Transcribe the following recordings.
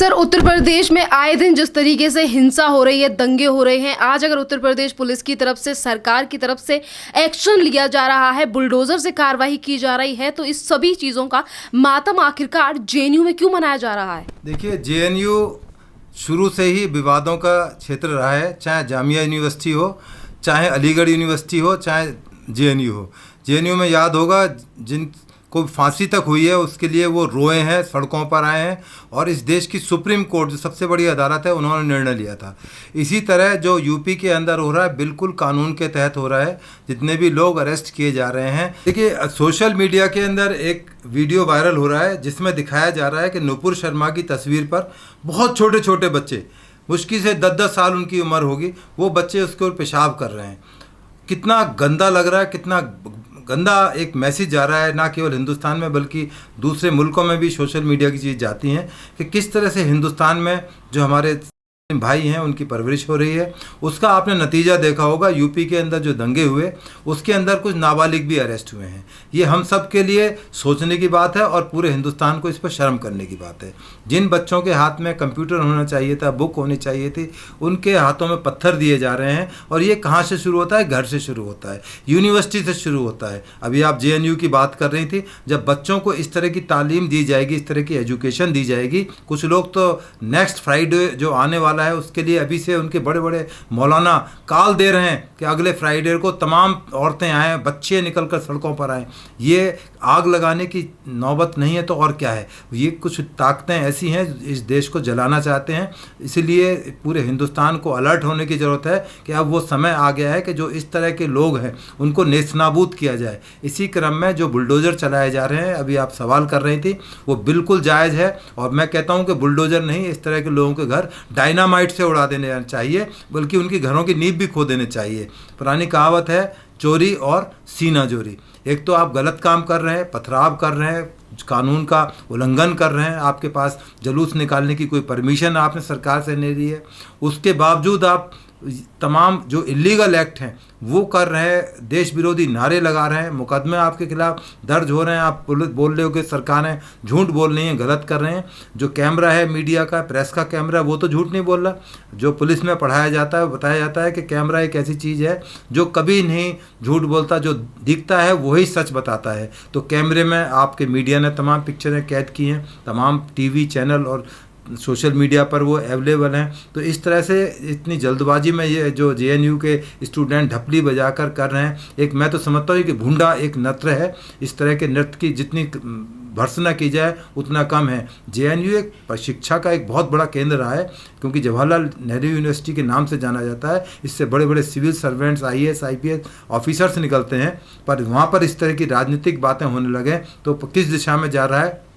Sir, Uttar Pradesh में आए दिन जिस तरीके से हिंसा हो रही है, दंगे हो रहे हैं, आज अगर उत्तर प्रदेश पुलिस की तरफ से, सरकार की तरफ से एक्शन लिया जा रहा है, बुलडोजर से कार्रवाई की जा रही है, तो इस सभी चीज़ों का मातम आखिरकार जेएनयू में क्यों मनाया जा रहा है? देखिए, जेएनयू शुरू से ही विवादों का क्षेत्र रहा है, चाहे जामिया यूनिवर्सिटी हो, चाहे अलीगढ़ यूनिवर्सिटी हो, चाहे जेएनयू हो। जेएनयू में याद होगा जिनको फांसी तक हुई है उसके लिए वो रोए हैं, सड़कों पर आए हैं, और इस देश की सुप्रीम कोर्ट जो सबसे बड़ी अदालत है उन्होंने निर्णय लिया था। इसी तरह जो यूपी के अंदर हो रहा है बिल्कुल कानून के तहत हो रहा है। जितने भी लोग अरेस्ट किए जा रहे हैं, देखिए सोशल मीडिया के अंदर एक वीडियो वायरल हो रहा है जिसमें दिखाया जा रहा है कि नुपुर शर्मा की तस्वीर पर बहुत छोटे छोटे बच्चे, मुश्किल से 10-10 साल उनकी उम्र होगी, वो बच्चे उसके ऊपर पेशाब कर रहे हैं। कितना गंदा लग रहा है, कितना गंदा एक मैसेज जा रहा है, ना केवल हिंदुस्तान में बल्कि दूसरे मुल्कों में भी सोशल मीडिया की चीज़ जाती हैं कि किस तरह से हिंदुस्तान में जो हमारे भाई हैं उनकी परवरिश हो रही है। उसका आपने नतीजा देखा होगा, यूपी के अंदर जो दंगे हुए उसके अंदर कुछ नाबालिग भी अरेस्ट हुए हैं। ये हम सब के लिए सोचने की बात है और पूरे हिंदुस्तान को इस पर शर्म करने की बात है। जिन बच्चों के हाथ में कंप्यूटर होना चाहिए था, बुक होनी चाहिए थी, उनके हाथों में पत्थर दिए जा रहे हैं। और ये कहाँ से शुरू होता है? घर से शुरू होता है, यूनिवर्सिटी से शुरू होता है। अभी आप जेएनयू की बात कर रही थी, जब बच्चों को इस तरह की तालीम दी जाएगी, इस तरह की एजुकेशन दी जाएगी, कुछ लोग तो नेक्स्ट फ्राइडे जो आने वाला है उसके लिए अभी से उनके बड़े बड़े मौलाना कॉल दे रहे हैं कि अगले फ्राइडे को तमाम औरतें आएँ, बच्चे निकल कर सड़कों पर आएँ। ये आग लगाने की नौबत नहीं है तो और क्या है? ये कुछ ताकतें ऐसी हैं इस देश को जलाना चाहते हैं। इसीलिए पूरे हिंदुस्तान को अलर्ट होने की ज़रूरत है कि अब वो समय आ गया है कि जो इस तरह के लोग हैं उनको नेस्तनाबूद किया जाए। इसी क्रम में जो बुलडोज़र चलाए जा रहे हैं, अभी आप सवाल कर रही थी, वो बिल्कुल जायज़ है। और मैं कहता हूँ कि बुलडोज़र नहीं, इस तरह के लोगों के घर डायनामाइट से उड़ा देने चाहिए, बल्कि उनकी घरों की नींव भी खो देने चाहिए। पुरानी कहावत है, चोरी और सीना जोरी। एक तो आप गलत काम कर रहे हैं, पथराव कर रहे हैं, कानून का उल्लंघन कर रहे हैं, आपके पास जुलूस निकालने की कोई परमिशन आपने सरकार से नहीं ली है, उसके बावजूद आप तमाम जो इलीगल एक्ट हैं वो कर रहे हैं, देश विरोधी नारे लगा रहे हैं, मुकदमे आपके खिलाफ दर्ज हो रहे हैं। आप बोल रहे हो कि सरकारें झूठ बोल रही हैं, गलत कर रहे हैं। जो कैमरा है मीडिया का, प्रेस का कैमरा, वो तो झूठ नहीं बोल रहा। जो पुलिस में पढ़ाया जाता है, बताया जाता है कि कैमरा एक ऐसी चीज़ है जो कभी नहीं झूठ बोलता, जो दिखता है वही सच बताता है। तो कैमरे में आपके मीडिया ने तमाम पिक्चरें कैद की हैं, तमाम टीवी चैनल और सोशल मीडिया पर वो अवेलेबल हैं। तो इस तरह से इतनी जल्दबाजी में ये जो जेएनयू के स्टूडेंट ढपली बजाकर कर रहे हैं, एक मैं तो समझता हूँ कि भूंडा एक नृत्य है। इस तरह के नृत्य की जितनी भर्त्सना की जाए उतना कम है। जेएनयू एक शिक्षा का एक बहुत बड़ा केंद्र रहा है, क्योंकि जवाहरलाल नेहरू यूनिवर्सिटी के नाम से जाना जाता है। इससे बड़े बड़े civil servants, IAS IPS officers निकलते हैं। पर वहाँ पर इस तरह की राजनीतिक बातें होने लगे तो किस दिशा में जा रहा है,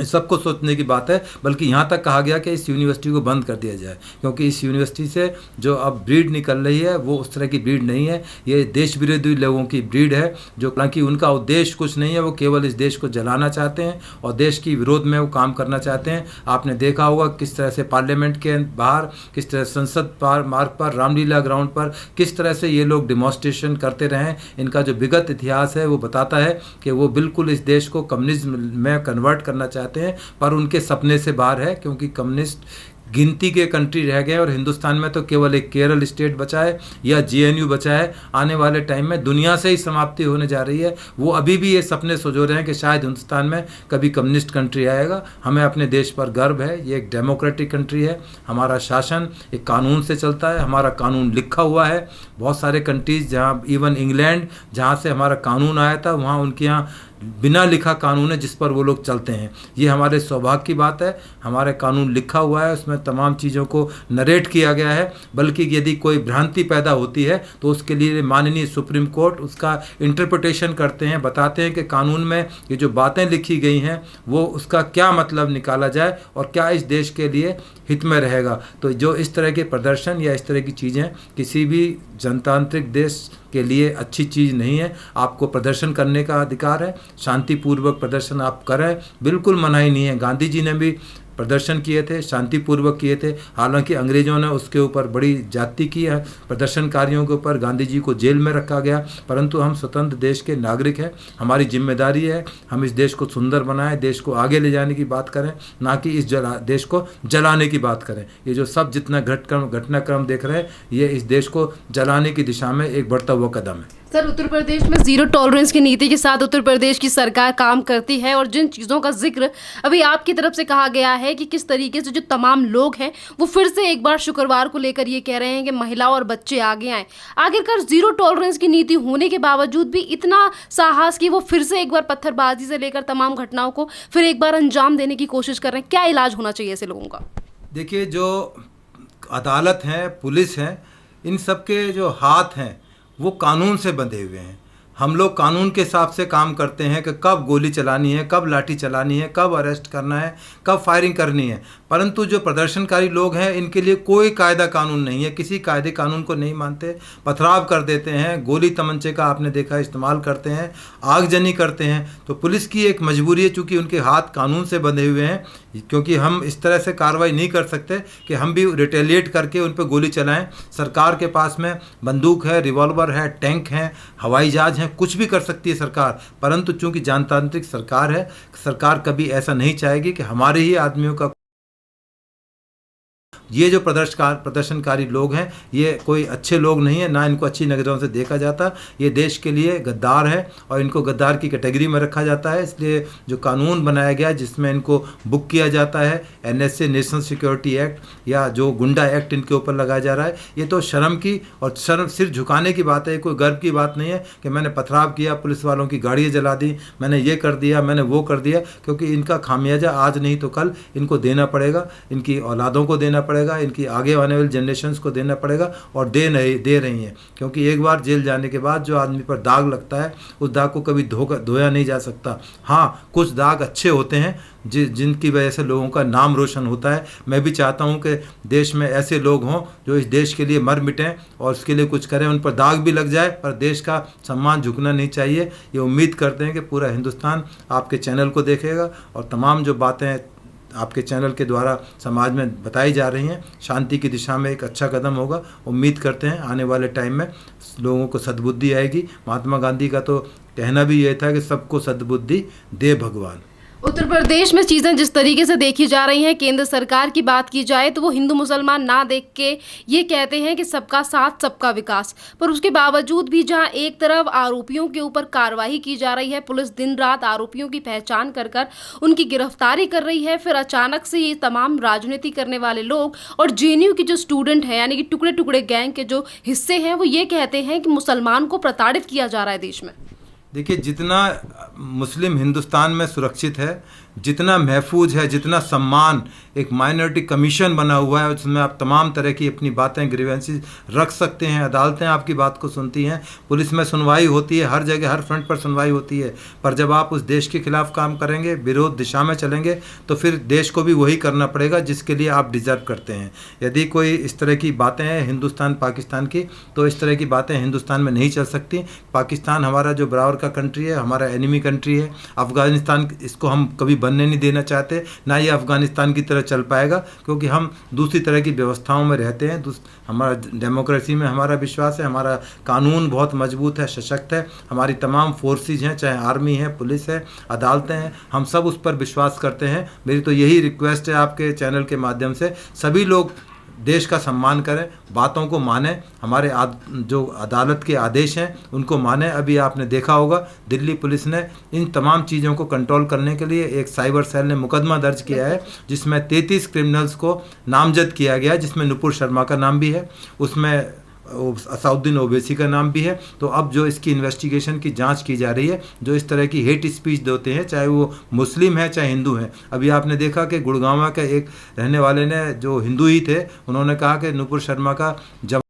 इस सबको सोचने की बात है। बल्कि यहाँ तक कहा गया कि इस यूनिवर्सिटी को बंद कर दिया जाए, क्योंकि इस यूनिवर्सिटी से जो अब ब्रीड निकल रही है वो उस तरह की ब्रीड नहीं है। ये देश विरोधी लोगों की ब्रीड है, जो हालांकि उनका उद्देश्य कुछ नहीं है, वो केवल इस देश को जलाना चाहते हैं और देश की विरोध में वो काम करना चाहते हैं। आपने देखा होगा किस तरह से पार्लियामेंट के बाहर, किस तरह संसद मार्ग पर, रामलीला ग्राउंड पर किस तरह से ये लोग डिमॉन्स्ट्रेशन करते रहे। इनका जो विगत इतिहास है वो बताता है कि वो बिल्कुल इस देश को कम्युनिज्म में कन्वर्ट करना चाहते हैं, पर उनके सपने से बाहर है, क्योंकि कम्युनिस्ट गिनती के कंट्री रह गए और हिंदुस्तान में तो केवल एक केरल स्टेट बचा है या जेएनयू बचा है। आने वाले टाइम में दुनिया से ही समाप्ति होने जा रही है। वो अभी भी ये सपने सजो रहे हैं कि शायद हिंदुस्तान में कभी कम्युनिस्ट कंट्री आएगा। हमें अपने देश पर गर्व है, ये एक डेमोक्रेटिक कंट्री है, हमारा शासन एक कानून से चलता है, हमारा कानून लिखा हुआ है। बहुत सारे कंट्रीज़, जहाँ इवन इंग्लैंड जहाँ से हमारा कानून आया था, वहाँ उनके यहाँ बिना लिखा कानून है जिस पर वो लोग चलते हैं। ये हमारे सौभाग्य की बात है, हमारे कानून लिखा हुआ है, उसमें तमाम चीज़ों को नरेट किया गया है। बल्कि यदि कोई भ्रांति पैदा होती है तो उसके लिए माननीय सुप्रीम कोर्ट उसका इंटरप्रिटेशन करते हैं, बताते हैं कि कानून में ये जो बातें लिखी गई हैं वो उसका क्या मतलब निकाला जाए और क्या इस देश के लिए हित में रहेगा। तो जो इस तरह के प्रदर्शन या इस तरह की चीज़ें किसी भी जनतांत्रिक देश के लिए अच्छी चीज़ नहीं है। आपको प्रदर्शन करने का अधिकार है, शांतिपूर्वक प्रदर्शन आप करें, बिल्कुल मनाही नहीं है। गांधी जी ने भी प्रदर्शन किए थे, शांतिपूर्वक किए थे। हालांकि अंग्रेज़ों ने उसके ऊपर बड़ी ज्यादती की है, प्रदर्शनकारियों के ऊपर गांधी जी को जेल में रखा गया। परंतु हम स्वतंत्र देश के नागरिक हैं, हमारी जिम्मेदारी है हम इस देश को सुंदर बनाएं, देश को आगे ले जाने की बात करें, ना कि इस देश को जलाने की बात करें। ये जो सब जितना घटनाक्रम देख रहे हैं, ये इस देश को जलाने की दिशा में एक बढ़ता हुआ कदम है। सर, उत्तर प्रदेश में जीरो टॉलरेंस की नीति के साथ उत्तर प्रदेश की सरकार काम करती है, और जिन चीज़ों का जिक्र अभी आपकी तरफ से कहा गया है कि किस तरीके से जो तमाम लोग हैं वो फिर से एक बार शुक्रवार को लेकर ये कह रहे हैं कि महिलाओं और बच्चे आगे आएँ। आखिरकार जीरो टॉलरेंस की नीति होने के बावजूद भी इतना साहस कि वो फिर से एक बार पत्थरबाजी से लेकर तमाम घटनाओं को फिर एक बार अंजाम देने की कोशिश कर रहे हैं। क्या इलाज होना चाहिए ऐसे लोगों का? देखिए, जो अदालत है, पुलिस है, इन सब के जो हाथ हैं वो कानून से बंधे हुए हैं। हम लोग कानून के हिसाब से काम करते हैं कि कब गोली चलानी है, कब लाठी चलानी है, कब अरेस्ट करना है, कब फायरिंग करनी है। परंतु जो प्रदर्शनकारी लोग हैं, इनके लिए कोई कायदा कानून नहीं है, किसी कायदे कानून को नहीं मानते, पथराव कर देते हैं, गोली तमंचे का आपने देखा इस्तेमाल करते हैं, आगजनी करते हैं। तो पुलिस की एक मजबूरी है, चूँकि उनके हाथ कानून से बंधे हुए हैं, क्योंकि हम इस तरह से कार्रवाई नहीं कर सकते कि हम भी रिटेलिएट करके उन पर गोली चलाएं। सरकार के पास में बंदूक है, रिवॉल्वर है, टैंक हैं, हवाई जहाज हैं, कुछ भी कर सकती है सरकार। परंतु चूंकि जनतांत्रिक सरकार है, सरकार कभी ऐसा नहीं चाहेगी कि हमारे ही आदमियों का, ये जो प्रदर्शनकारी लोग हैं, ये कोई अच्छे लोग नहीं है, ना इनको अच्छी नज़रों से देखा जाता। ये देश के लिए गद्दार है और इनको गद्दार की कैटेगरी में रखा जाता है। इसलिए जो कानून बनाया गया जिसमें इनको बुक किया जाता है, NSA नेशनल सिक्योरिटी एक्ट, या जो गुंडा एक्ट इनके ऊपर लगाया जा रहा है, ये तो शर्म की और सिर झुकाने की बात है, कोई गर्व की बात नहीं है कि मैंने पथराव किया, पुलिस वालों की गाड़ियाँ जला दी, मैंने ये कर दिया, मैंने वो कर दिया। क्योंकि इनका खामियाजा आज नहीं तो कल इनको देना पड़ेगा, इनकी औलादों को देना पड़ेगा, इनकी आगे आने वाली जनरेशन्स को देना पड़ेगा, और दे रही हैं। क्योंकि एक बार जेल जाने के बाद जो आदमी पर दाग लगता है, उस दाग को कभी धोया नहीं जा सकता। हाँ, कुछ दाग अच्छे होते हैं जिनकी वजह से लोगों का नाम रोशन होता है। मैं भी चाहता हूं कि देश में ऐसे लोग हों जो इस देश के लिए मर मिटें और उसके लिए कुछ करें, उन पर दाग भी लग जाए, पर देश का सम्मान झुकना नहीं चाहिए। ये उम्मीद करते हैं कि पूरा हिंदुस्तान आपके चैनल को देखेगा, और तमाम जो बातें आपके चैनल के द्वारा समाज में बताई जा रही हैं, शांति की दिशा में एक अच्छा कदम होगा। उम्मीद करते हैं आने वाले टाइम में लोगों को सद्बुद्धि आएगी। महात्मा गांधी का तो कहना भी ये था कि सबको सद्बुद्धि दे भगवान। उत्तर प्रदेश में चीज़ें जिस तरीके से देखी जा रही हैं, केंद्र सरकार की बात की जाए तो वो हिंदू मुसलमान ना देख के ये कहते हैं कि सबका साथ सबका विकास, पर उसके बावजूद भी जहां एक तरफ आरोपियों के ऊपर कार्रवाई की जा रही है, पुलिस दिन रात आरोपियों की पहचान कर उनकी गिरफ्तारी कर रही है, फिर अचानक से ये तमाम राजनीति करने वाले लोग और JNU के जो स्टूडेंट हैं, यानी कि टुकड़े टुकड़े गैंग के जो हिस्से हैं, वो ये कहते हैं कि मुसलमान को प्रताड़ित किया जा रहा है देश में। देखिए, जितना मुस्लिम हिंदुस्तान में सुरक्षित है, जितना महफूज है, जितना सम्मान, एक माइनॉरिटी कमीशन बना हुआ है, उसमें आप तमाम तरह की अपनी बातें, ग्रीवेंसेस रख सकते हैं, अदालतें आपकी बात को सुनती हैं, पुलिस में सुनवाई होती है, हर जगह हर फ्रंट पर सुनवाई होती है। पर जब आप उस देश के खिलाफ काम करेंगे, विरोध दिशा में चलेंगे, तो फिर देश को भी वही करना पड़ेगा जिसके लिए आप डिज़र्व करते हैं। यदि कोई इस तरह की बातें हैं हिंदुस्तान पाकिस्तान की, तो इस तरह की बातें हिंदुस्तान में नहीं चल सकती। पाकिस्तान हमारा जो बराबर का कंट्री है, हमारा एनिमी कंट्री है। अफ़गानिस्तान, इसको हम कभी बनने नहीं देना चाहते, ना ये अफ़गानिस्तान की तरह चल पाएगा, क्योंकि हम दूसरी तरह की व्यवस्थाओं में रहते हैं। हमारा डेमोक्रेसी में हमारा विश्वास है, हमारा कानून बहुत मजबूत है, सशक्त है, हमारी तमाम फोर्सेज हैं, चाहे आर्मी है, पुलिस है, अदालतें हैं, हम सब उस पर विश्वास करते हैं। मेरी तो यही रिक्वेस्ट है आपके चैनल के माध्यम से, सभी लोग देश का सम्मान करें, बातों को मानें, हमारे जो अदालत के आदेश हैं उनको मानें। अभी आपने देखा होगा दिल्ली पुलिस ने इन तमाम चीज़ों को कंट्रोल करने के लिए एक साइबर सेल ने मुकदमा दर्ज किया है, जिसमें 33 क्रिमिनल्स को नामजद किया गया, जिसमें नुपुर शर्मा का नाम भी है, उसमें असाउद्दीन ओवैसी का नाम भी है। तो अब जो इसकी इन्वेस्टिगेशन की जांच की जा रही है, जो इस तरह की हेट स्पीच देते हैं, चाहे वो मुस्लिम है चाहे हिंदू हैं। अभी आपने देखा कि गुड़गांव के एक रहने वाले ने, जो हिंदू ही थे, उन्होंने कहा कि नुपुर शर्मा का जब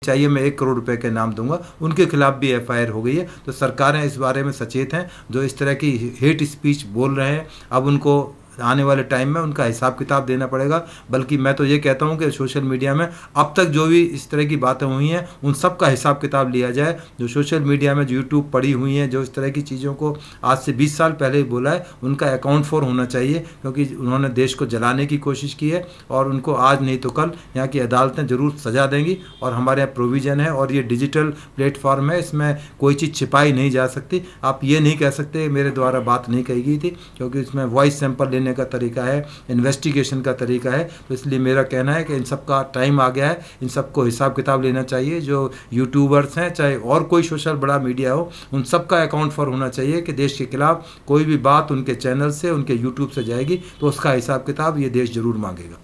चाहिए मैं 1 करोड़ रुपए के नाम दूंगा, उनके खिलाफ भी FIR हो गई है। तो सरकारें इस बारे में सचेत हैं, जो इस तरह की हेट स्पीच बोल रहे हैं, अब उनको आने वाले टाइम में उनका हिसाब किताब देना पड़ेगा। बल्कि मैं तो ये कहता हूँ कि सोशल मीडिया में अब तक जो भी इस तरह की बातें हुई हैं उन सब का हिसाब किताब लिया जाए। जो सोशल मीडिया में जो यूट्यूब पड़ी हुई हैं, जो इस तरह की चीज़ों को आज से 20 साल पहले बोला है, उनका अकाउंट फॉर होना चाहिए, क्योंकि उन्होंने देश को जलाने की कोशिश की है और उनको आज नहीं तो कल यहाँ की अदालतें ज़रूर सजा देंगी। और हमारे यहाँ प्रोविज़न है और ये डिजिटल प्लेटफॉर्म है, इसमें कोई चीज़ छिपाई नहीं जा सकती। आप ये नहीं कह सकते मेरे द्वारा बात नहीं कही गई थी, क्योंकि इसमें वॉइस सैंपल लेने का तरीका है, इन्वेस्टिगेशन का तरीका है। तो इसलिए मेरा कहना है कि इन सब का टाइम आ गया है, इन सबको हिसाब किताब लेना चाहिए। जो यूट्यूबर्स हैं चाहे और कोई सोशल बड़ा मीडिया हो, उन सब का अकाउंट फॉर होना चाहिए कि देश के खिलाफ कोई भी बात उनके चैनल से, उनके यूट्यूब से जाएगी तो उसका हिसाब किताब ये देश ज़रूर मांगेगा।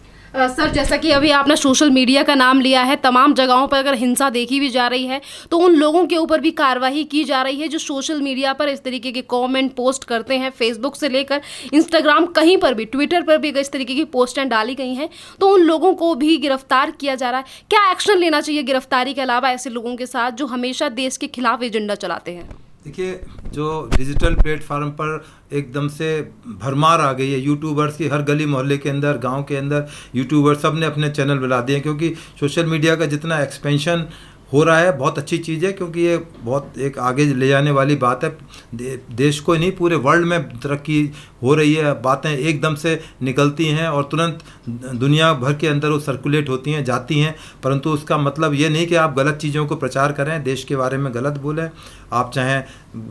सर, जैसा कि अभी आपने सोशल मीडिया का नाम लिया है, तमाम जगहों पर अगर हिंसा देखी भी जा रही है तो उन लोगों के ऊपर भी कार्रवाई की जा रही है जो सोशल मीडिया पर इस तरीके के कमेंट पोस्ट करते हैं। फेसबुक से लेकर इंस्टाग्राम, कहीं पर भी, ट्विटर पर भी अगर इस तरीके की पोस्टें डाली गई हैं तो उन लोगों को भी गिरफ्तार किया जा रहा है। क्या एक्शन लेना चाहिए गिरफ्तारी के अलावा ऐसे लोगों के साथ जो हमेशा देश के खिलाफ एजेंडा चलाते हैं? देखिए, जो डिजिटल प्लेटफार्म पर एकदम से भरमार आ गई है यूट्यूबर्स की, हर गली मोहल्ले के अंदर, गांव के अंदर यूट्यूबर सब ने अपने चैनल बना दिए हैं। क्योंकि सोशल मीडिया का जितना एक्सपेंशन हो रहा है बहुत अच्छी चीज़ है, क्योंकि ये बहुत एक आगे ले जाने वाली बात है। देश को नहीं पूरे वर्ल्ड में तरक्की हो रही है। बातें एकदम से निकलती हैं और तुरंत दुनिया भर के अंदर वो सर्कुलेट होती हैं, जाती हैं। परंतु उसका मतलब ये नहीं कि आप गलत चीज़ों को प्रचार करें, देश के बारे में गलत बोलें। आप चाहें,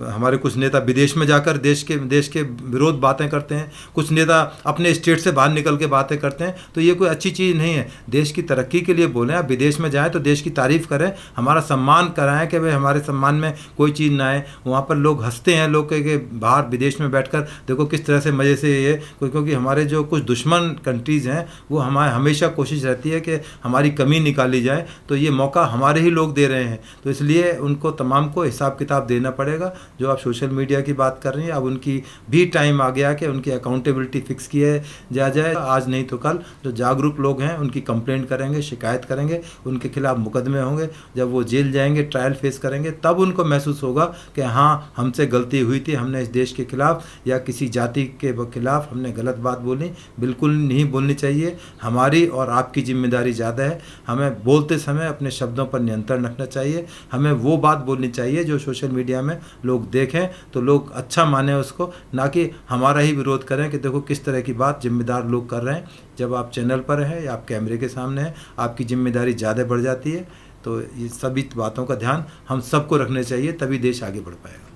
हमारे कुछ नेता विदेश में जाकर देश के विरोध बातें करते हैं, कुछ नेता अपने स्टेट से बाहर निकल के बातें करते हैं, तो ये कोई अच्छी चीज़ नहीं है। देश की तरक्की के लिए बोलें। आप विदेश में जाएँ तो देश की तारीफ़ करें, हमारा सम्मान कराएं कि भाई हमारे सम्मान में कोई चीज़ ना आए। वहाँ पर लोग हंसते हैं, लोग के बाहर विदेश में बैठकर देखो किस तरह से मज़े से ये, क्योंकि हमारे जो कुछ दुश्मन कंट्रीज़ हैं वो हमारे हमेशा कोशिश रहती है कि हमारी कमी निकाली जाए, तो ये मौका हमारे ही लोग दे रहे हैं। तो इसलिए उनको तमाम को हिसाब किताब देना पड़ेगा। जो आप सोशल मीडिया की बात कर रही हैं, अब उनकी भी टाइम आ गया कि उनकी अकाउंटेबिलिटी फिक्स किया जाए। आज नहीं तो कल जो जागरूक लोग हैं उनकी कंप्लेंट करेंगे, शिकायत करेंगे, उनके खिलाफ मुकदमे होंगे। जब वो जेल जाएंगे, ट्रायल फेस करेंगे, तब उनको महसूस होगा कि हाँ, हमसे गलती हुई थी, हमने इस देश के खिलाफ या किसी जाति के खिलाफ हमने गलत बात बोली। बिल्कुल नहीं बोलनी चाहिए। हमारी और आपकी जिम्मेदारी ज़्यादा है। हमें बोलते समय अपने शब्दों पर नियंत्रण रखना चाहिए। हमें वो बात बोलनी चाहिए जो सोशल मीडिया में लोग देखें तो लोग अच्छा माने उसको, ना कि हमारा ही विरोध करें कि देखो किस तरह की बात जिम्मेदार लोग कर रहे हैं। जब आप चैनल पर हैं या आप कैमरे के सामने हैं, आपकी जिम्मेदारी ज़्यादा बढ़ जाती है। तो ये सभी बातों का ध्यान हम सबको रखना चाहिए, तभी देश आगे बढ़ पाएगा।